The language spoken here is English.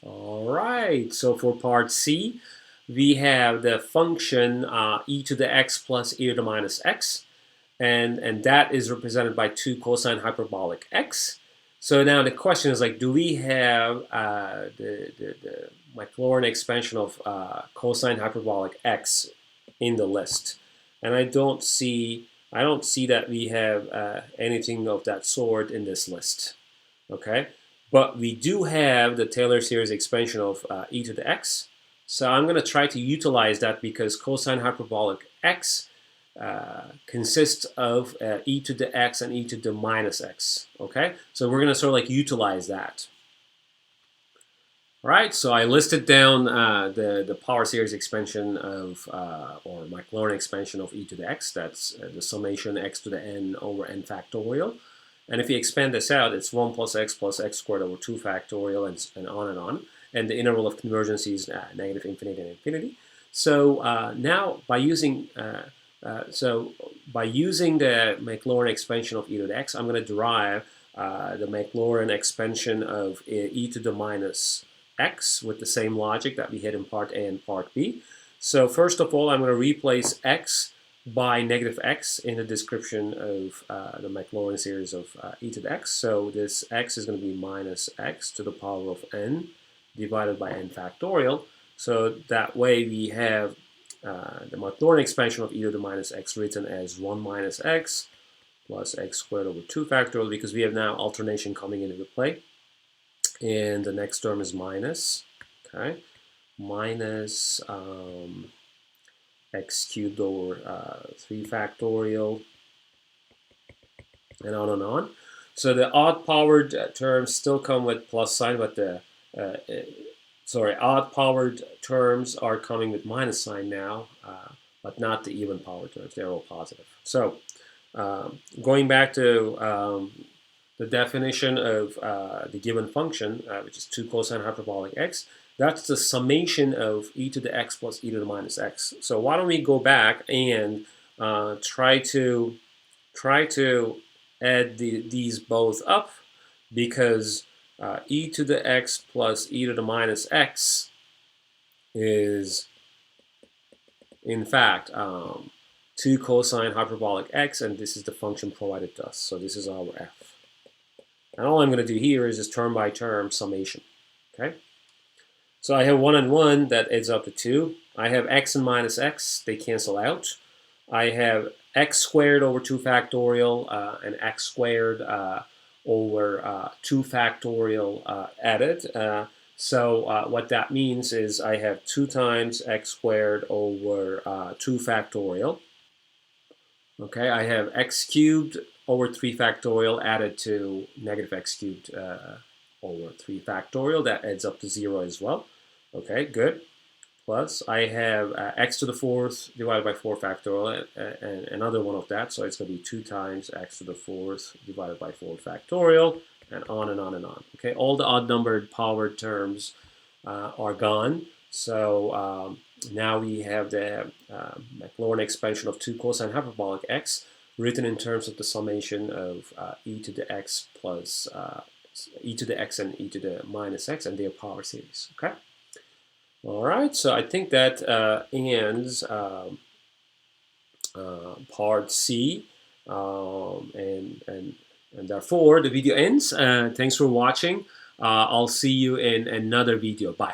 All right, so for part C, we have the function e to the x plus e to the minus x, and that is represented by 2 cosine hyperbolic x. So now the question is like, do we have the MacLaurin expansion of cosine hyperbolic x in the list? And I don't see that we have anything of that sort in this list. Okay, but we do have the Taylor series expansion of e to the x. So I'm going to try to utilize that because cosine hyperbolic x consists of e to the x and e to the minus x. Okay, so we're going to sort of like utilize that. All right, so I listed down the power series expansion of, or MacLaurin expansion of e to the x. That's the summation x to the n over n factorial. And if you expand this out, it's 1 plus x squared over 2 factorial, and on and on. And the interval of convergence is negative infinity and infinity. So now by using the MacLaurin expansion of e to the x, I'm going to derive the MacLaurin expansion of e to the minus x with the same logic that we had in part A and part B. So first of all, I'm going to replace x by negative x in the description of the MacLaurin series of e to the x. So this x is going to be minus x to the power of n divided by n factorial. So that way we have the MacLaurin expansion of e to the minus x written as 1 minus x plus x squared over 2 factorial, because we have now alternation coming into play. And the next term is minus, okay, minus x cubed over 3 factorial, and on and on. So the odd-powered terms still come with plus sign, but the odd-powered terms are coming with minus sign now, but not the even-powered terms. They're all positive. So going back to the definition of the given function, which is 2 cosine hyperbolic x, that's the summation of e to the x plus e to the minus x. So why don't we go back and try to add these both up, because e to the x plus e to the minus x is in fact 2 cosine hyperbolic x, and this is the function provided to us. So this is our f. And all I'm going to do here is just term by term summation. Okay. So I have 1 and 1 that adds up to 2. I have x and minus x, they cancel out. I have x squared over 2 factorial and x squared over 2 factorial added. So what that means is I have 2 times x squared over 2 factorial. Okay, I have x cubed over 3 factorial added to negative x cubed over 3 factorial. That adds up to 0 as well. Okay, good. Plus, I have x to the 4th divided by 4 factorial, and another one of that. So it's going to be 2 times x to the 4th divided by 4 factorial, and on and on and on. Okay, all the odd-numbered powered terms are gone. So now we have the MacLaurin expansion of 2 cosine hyperbolic x written in terms of the summation of e to the x plus e to the x and e to the minus x and their power series. Okay. All right. So I think that ends part C, and therefore the video ends. Thanks for watching. I'll see you in another video. Bye.